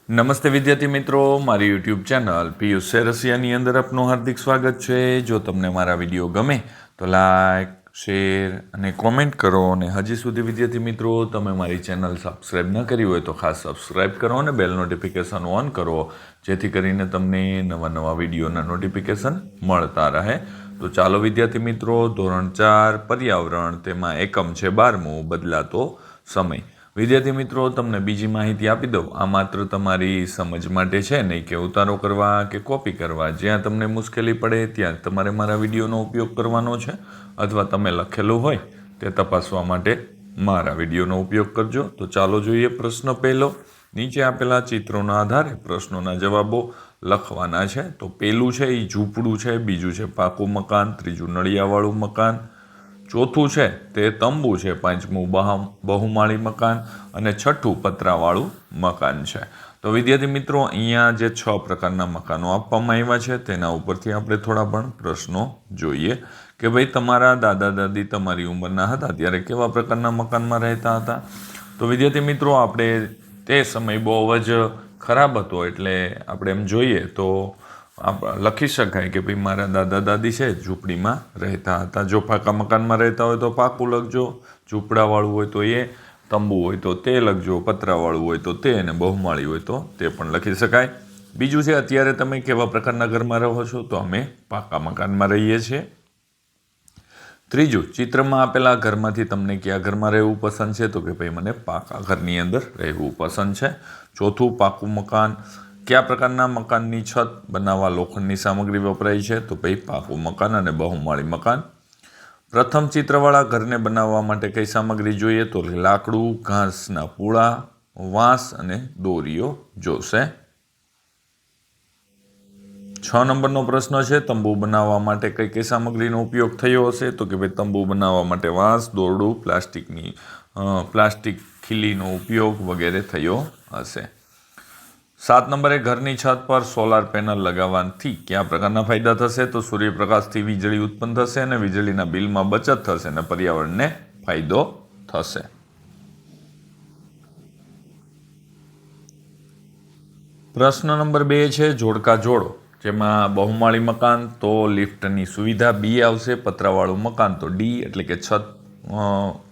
નમસ્તે વિદ્યાર્થી મિત્રો, મારી યુટ્યુબ ચેનલ પિયુષ સેરસિયાની અંદર આપનું હાર્દિક સ્વાગત છે। જો તમને મારા વિડીયો ગમે તો લાઈક, શેર અને કોમેન્ટ કરો। અને હજી સુધી વિદ્યાર્થી મિત્રો તમે મારી ચેનલ સબસ્ક્રાઈબ ન કરી હોય તો ખાસ સબસ્ક્રાઈબ કરો અને બેલ નોટિફિકેશન ઓન કરો, જેથી કરીને તમને નવા વિડીયોના નોટિફિકેશન મળતા રહે। તો ચાલો વિદ્યાર્થી મિત્રો, ધોરણ 4 પર્યાવરણ, તેમાં એકમ છે 12મું, બદલાતો સમય। વિદ્યાર્થી મિત્રો, તમને બીજી માહિતી આપી દઉં, આ માત્ર તમારી સમજ માટે છે, નહીં કે ઉતારો કરવા કે કોપી કરવા। જ્યાં તમને મુશ્કેલી પડે ત્યાં તમારે મારા વિડીયોનો ઉપયોગ કરવાનો છે, અથવા તમે લખેલું હોય તે તપાસવા માટે મારા વિડીયોનો ઉપયોગ કરજો। તો ચાલો જોઈએ પ્રશ્ન પહેલો। નીચે આપેલા ચિત્રોના આધારે પ્રશ્નોના જવાબો લખવાના છે। તો પહેલું છે એ ઝૂંપડું છે, બીજું છે પાકું મકાન, ત્રીજું નળિયાવાળું મકાન, ચોથું છે તે તંબુ છે, પાંચમું બહુમાળી મકાન અને છઠ્ઠું પતરાવાળું મકાન છે। તો વિદ્યાર્થી મિત્રો, અહીંયા જે 6 પ્રકારના મકાનો આપવામાં આવ્યા છે તેના ઉપરથી આપણે થોડા પણ પ્રશ્નો જોઈએ કે ભાઈ તમારા દાદા દાદી તમારી ઉંમરના હતા ત્યારે કેવા પ્રકારના મકાનમાં રહેતા હતા। તો વિદ્યાર્થી મિત્રો, આપણે તે સમય બહુ જ ખરાબ હતો, એટલે આપણે એમ જોઈએ તો લખી શકાય કે ભાઈ મારા દાદા દાદી છે ઝૂંપડીમાં રહેતા હતા। જો પાકા મકાનમાં રહેતા હોય તો પાકું લખજો, ઝૂંપડાવાળું હોય તો એ, તંબુ હોય તો તે લખજો, પતરાવાળું હોય તો તે, અને બહુમાળી હોય તો તે પણ લખી શકાય। બીજું છે અત્યારે તમે કેવા પ્રકારના ઘરમાં રહો છો, તો અમે પાકા મકાનમાં રહીએ છીએ। ત્રીજું, ચિત્રમાં આપેલા ઘરમાંથી તમને કયા ઘરમાં રહેવું પસંદ છે, તો કે ભાઈ મને પાકા ઘરની અંદર રહેવું પસંદ છે। ચોથું, પાકું મકાન, કયા પ્રકારના મકાનની છત બનાવવા લોખંડની સામગ્રી વપરાય છે, તો ભાઈ પાકું મકાન અને બહુમાળી મકાન। પ્રથમ ચિત્રવાળા ઘરને બનાવવા માટે કઈ સામગ્રી જોઈએ, તો લાકડું, ઘાસના પૂળા, વાંસ અને દોરીઓ જોશે। 6 નંબરનો પ્રશ્ન છે, તંબુ બનાવવા માટે કઈ કઈ સામગ્રીનો ઉપયોગ થયો હશે, તો કે ભાઈ તંબુ બનાવવા માટે વાંસ, દોરડું, પ્લાસ્ટિક ખીલીનો ઉપયોગ વગેરે થયો હશે। 7 નંબરે ઘરની છત પર સોલાર પેનલ લગાવવાથી કયા પ્રકારના ફાયદા થશે, તો સૂર્યપ્રકાશથી વીજળી ઉત્પન્ન થશે અને વીજળીના બિલમાં બચત થશે અને પર્યાવરણને ફાયદો થશે। પ્રશ્ન નંબર 2 છે, જોડકા જોડો, જેમાં બહુમાળી મકાન તો લિફ્ટની સુવિધા બી આવશે, પતરાવાળું મકાન તો ડી, એટલે કે છત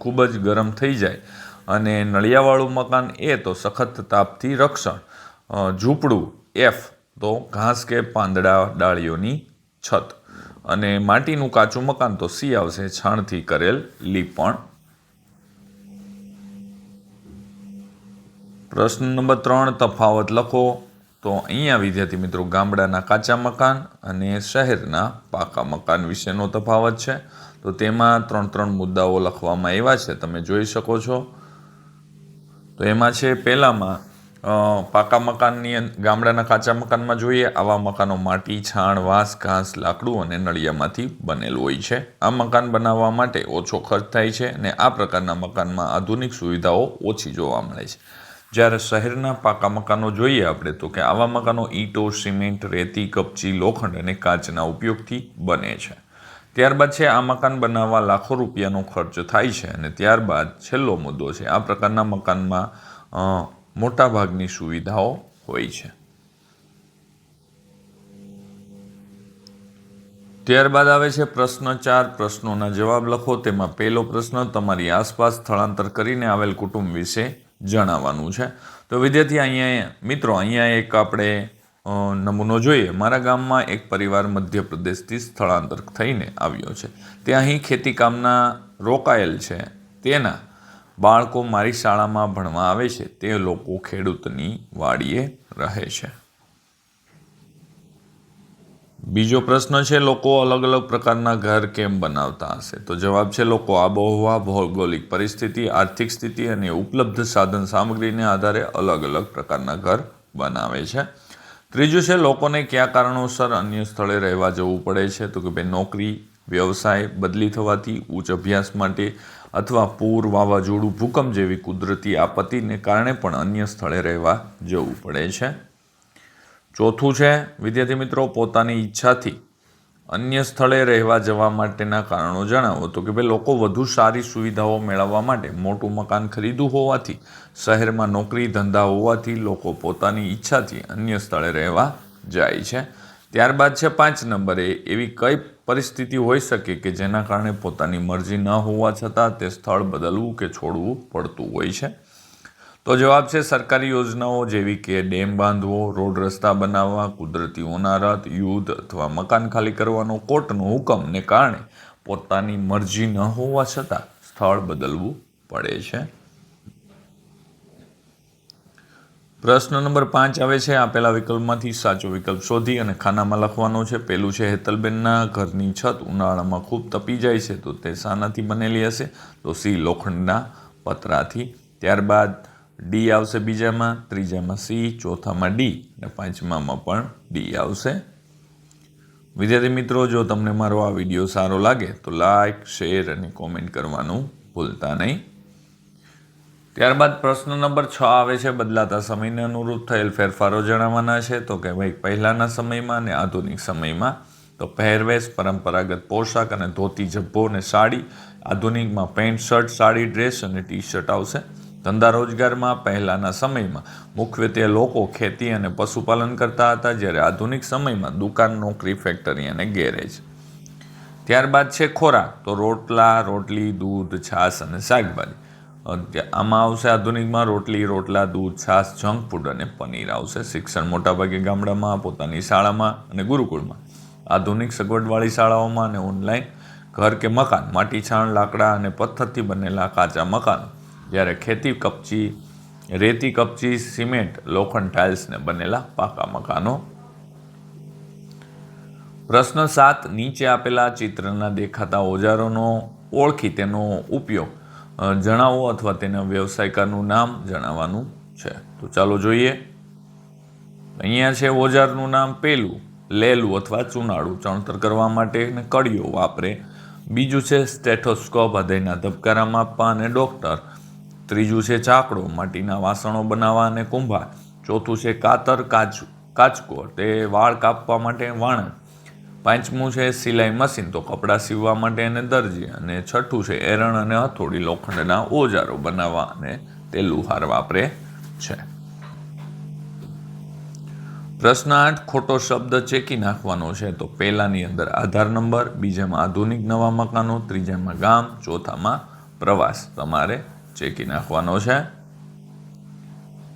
ખૂબ જ ગરમ થઈ જાય, અને નળિયાવાળું મકાન એ તો સખત તાપથી રક્ષણ, ઝૂંપડું એફ તો ઘાસ કે પાંદડા ડાળીઓની છત, અને માટીનું કાચું મકાન તો સી આવશે, છાણથી કરેલ લીપણ। પ્રશ્ન નંબર 3, તફાવત લખો, તો અહીંયા વિદ્યાર્થી મિત્રો ગામડાના કાચા મકાન અને શહેરના પાકા મકાન વિશેનો તફાવત છે। તો તેમાં 3 મુદ્દાઓ લખવામાં આવ્યા છે, તમે જોઈ શકો છો। તો એમાં છે પહેલામાં પાકા મકાનની ગામડાના કાચા મકાનમાં જોઈએ, આવા મકાનો માટી, છાણ, વાંસ, ઘાસ, લાકડું અને નળિયામાંથી બનેલું હોય છે। આ મકાન બનાવવા માટે ઓછો ખર્ચ થાય છે અને આ પ્રકારના મકાનમાં આધુનિક સુવિધાઓ ઓછી જોવા મળે છે। જ્યારે શહેરના પાકા મકાનો જોઈએ આપણે, તો કે આવા મકાનો ઈંટો, સિમેન્ટ, રેતી, કપચી, લોખંડ અને કાચના ઉપયોગથી બને છે। ત્યારબાદ છે આ મકાન બનાવવા લાખો રૂપિયાનો ખર્ચ થાય છે, અને ત્યારબાદ છેલ્લો મુદ્દો છે, આ પ્રકારના મકાનમાં મોટાભાગની સુવિધાઓ હોય છે। ત્યારબાદ આવે છે પ્રશ્ન 4, પ્રશ્નોના જવાબ લખો। તેમાં પહેલો પ્રશ્ન, તમારી આસપાસ સ્થળાંતર કરીને આવેલ કુટુંબ વિશે જણાવવાનું છે। તો વિદ્યાર્થી અહીંયા એક આપણે નમૂનો જોઈએ। મારા ગામમાં એક પરિવાર મધ્યપ્રદેશથી સ્થળાંતર થઈને આવ્યો છે, તે અહીં ખેતીકામના રોકાયેલ છે, તેના બાળકો મારી શાળામાં ભણવા આવે છે, તે લોકો ખેડૂતની વાડીએ રહે છે। બીજો પ્રશ્ન છે, લોકો અલગ અલગ પ્રકારના ઘર કેમ બનાવતા હશે? તો જવાબ છે, લોકો આબોહવા, ભૌગોલિક પરિસ્થિતિ, આર્થિક સ્થિતિ અને ઉપલબ્ધ સાધન સામગ્રીને આધારે અલગ અલગ પ્રકારના ઘર બનાવે છે। ત્રીજું છે, લોકોને કયા કારણોસર અન્ય સ્થળે રહેવા જવું પડે છે? તો કે ભાઈ નોકરી, વ્યવસાય બદલી થવાથી, ઉચ્ચ અભ્યાસ માટે, અથવા પૂર, વાવાઝોડું, ભૂકંપ જેવી કુદરતી આપત્તિને કારણે પણ અન્ય સ્થળે રહેવા જવું પડે છે। ચોથું છે વિદ્યાર્થી મિત્રો, પોતાની ઈચ્છાથી અન્ય સ્થળે રહેવા જવા માટેના કારણો જણાવો. તો કે ભાઈ લોકો વધુ સારી સુવિધાઓ મેળવવા માટે મોટું મકાન ખરીદવું હોવાથી, શહેરમાં નોકરી ધંધા હોવાથી લોકો પોતાની ઈચ્છાથી અન્ય સ્થળે રહેવા જાય છે. ત્યારબાદ છે 5 નંબરે, એવી કઈ પરિસ્થિતિ હોઈ શકે કે જેના કારણે પોતાની મરજી ન હોવા છતાં તે સ્થળ બદલવું કે છોડવું પડતું હોય છે. તો જવાબ છે સરકારી યોજનાઓ જેવી કે ડેમ બાંધવો, રોડ રસ્તા બનાવવા, કુદરતી હોનારત, યુદ્ધ અથવા મકાન ખાલી કરવાનો કોર્ટનો હુકમને કારણે પોતાની મરજી ન હોવા છતાં સ્થળ બદલવું પડે છે. પ્રશ્ન નંબર 5 આવે છે, આપેલા વિકલ્પમાંથી સાચો વિકલ્પ શોધી અને ખાનામાં લખવાનો છે. પહેલું છે હેતલબેનના ઘરની છત ઉનાળામાં ખૂબ તપી જાય છે, તો તે શાનાથી બનેલી હશે? તો સી, લોખંડના પતરાથી. ત્યારબાદ ડી આવશે બીજામાં, ત્રીજામાં સી, ચોથામાં ડી અને પાંચમામાં પણ ડી આવશે. વિદ્યાર્થી મિત્રો, જો તમને મારો આ વિડીયો સારો લાગે તો લાઈક, શેર અને કોમેન્ટ કરવાનું ભૂલતા નહીં. ત્યારબાદ પ્રશ્ન નંબર 6 આવે છે, બદલાતા સમયને અનુરૂપ થયેલ ફેરફારો જણાવવાના છે. તો કે ભાઈ પહેલાંના સમયમાં અને આધુનિક સમયમાં. તો પહેરવેશ, પરંપરાગત પોશાક અને ધોતી, જબ્બો અને સાડી. આધુનિકમાં પેન્ટ, શર્ટ, સાડી, ડ્રેસ અને ટી શર્ટ આવશે. ધંધા રોજગારમાં પહેલાંના સમયમાં મુખ્યત્વે લોકો ખેતી અને પશુપાલન કરતા હતા, જ્યારે આધુનિક સમયમાં દુકાન, નોકરી, ફેક્ટરી અને ગેરેજ. ત્યારબાદ છે ખોરાક. તો રોટલા, રોટલી, દૂધ, છાશ અને શાકભાજી. આમાં આવશે આધુનિકમાં રોટલી, રોટલા, દૂધ, છાશ, જંક ફૂડ અને પનીર આવશે. શિક્ષણ મોટાભાગે ગામડામાં, પોતાની શાળામાં અને ગુરુકુળમાં. આધુનિક સગવડવાળી શાળાઓમાં અને ઓનલાઈન. ઘર કે મકાન, માટી, છાણ, લાકડા અને પથ્થરથી બનેલા કાચા મકાનો, જ્યારે ખેતી, કપચી, રેતી, કપચી, સિમેન્ટ, લોખંડ, ટાઇલ્સને બનેલા પાકા મકાનો. પ્રશ્ન 7, નીચે આપેલા ચિત્રના દેખાતા ઓજારોનો ઓળખી તેનો ઉપયોગ જણાવો અથવા તેના વ્યવસાયકારનું નામ જણાવવાનું છે. તો ચાલો જોઈએ. અહીંયા છે ઓજારનું નામ. પહેલું, લેલું અથવા ચૂનાળું, ચણતર કરવા માટે અને કડીઓ વાપરે. બીજું છે સ્ટેથોસ્કોપ, હૃદયના ધબકારા માપવા અને ડૉક્ટર. ત્રીજું છે ચાકડો, માટીના વાસણો બનાવવા અને કુંભાર. ચોથું છે કાતર, કાચકો, તે વાળ કાપવા માટે વાણંદ. પાંચમું છે સિલાઈ મશીન, તો કપડાં સીવવા માટે અને દરજી. અને છઠ્ઠું છે એરણ અને હથોડી, લોખંડના ઓજારો બનાવવા અને તે લુહાર વાપરે છે. પ્રશ્ન 8, ખોટો શબ્દ ચેકી નાખવાનો છે. તો પહેલાની અંદર આધાર નંબર, બીજામાં આધુનિક નવા મકાનો, ત્રીજામાં ગામ, ચોથામાં પ્રવાસ તમારે ચેકી નાખવાનો છે.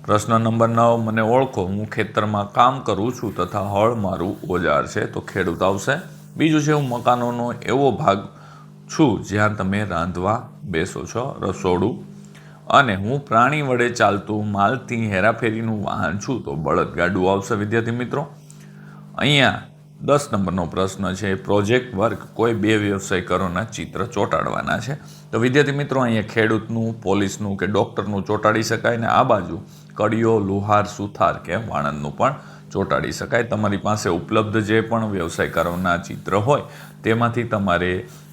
પ્રશ્ન નંબર 9, મને ઓળખો, હું ખેતરમાં કામ કરું છું તથા હળ મારું ઓજાર છે. તો ખેડૂત આવશે. બીજું છે હું મકાનોનો એવો ભાગ છું જ્યાં તમે રાંધવા બેસો છો, રસોડું. અને હું પ્રાણી વડે ચાલતું માલથી હેરાફેરીનું વાહન છું. તો બળદગાડું આવશે વિદ્યાર્થી મિત્રો. અહીંયા 10 નંબરનો પ્રશ્ન છે, પ્રોજેક્ટ વર્ક, કોઈ 2 વ્યવસાયિકોના ચિત્ર ચોંટાડવાના છે. તો વિદ્યાર્થી મિત્રો, અહીંયા ખેડૂતનું, પોલીસનું કે ડૉક્ટરનું ચોંટાડી શકાય ને આ બાજુ કડીઓ, લુહાર, સુથાર કે વાણંદનું પણ ચોંટાડી શકાય. તમારી પાસે ઉપલબ્ધ જે પણ વ્યવસાયકારોના ચિત્ર હોય તેમાંથી તમારે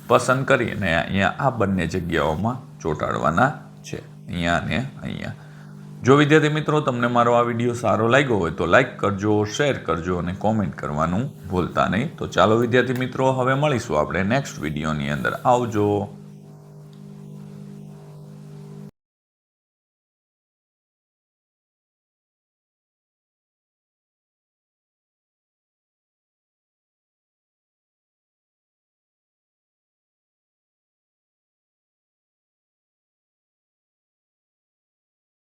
પસંદ કરીને અહીંયા આ બંને જગ્યાઓમાં ચોંટાડવાના છે, અહીંયા અને અહીંયા. જો વિદ્યાર્થી મિત્રો તમને મારો આ વિડીયો સારો લાગ્યો હોય તો લાઈક કરજો, શેર કરજો અને કોમેન્ટ કરવાનું ભૂલતા નહીં. તો ચાલો વિદ્યાર્થી મિત્રો, હવે મળીશું આપણે નેક્સ્ટ વિડીયોની અંદર. આવજો.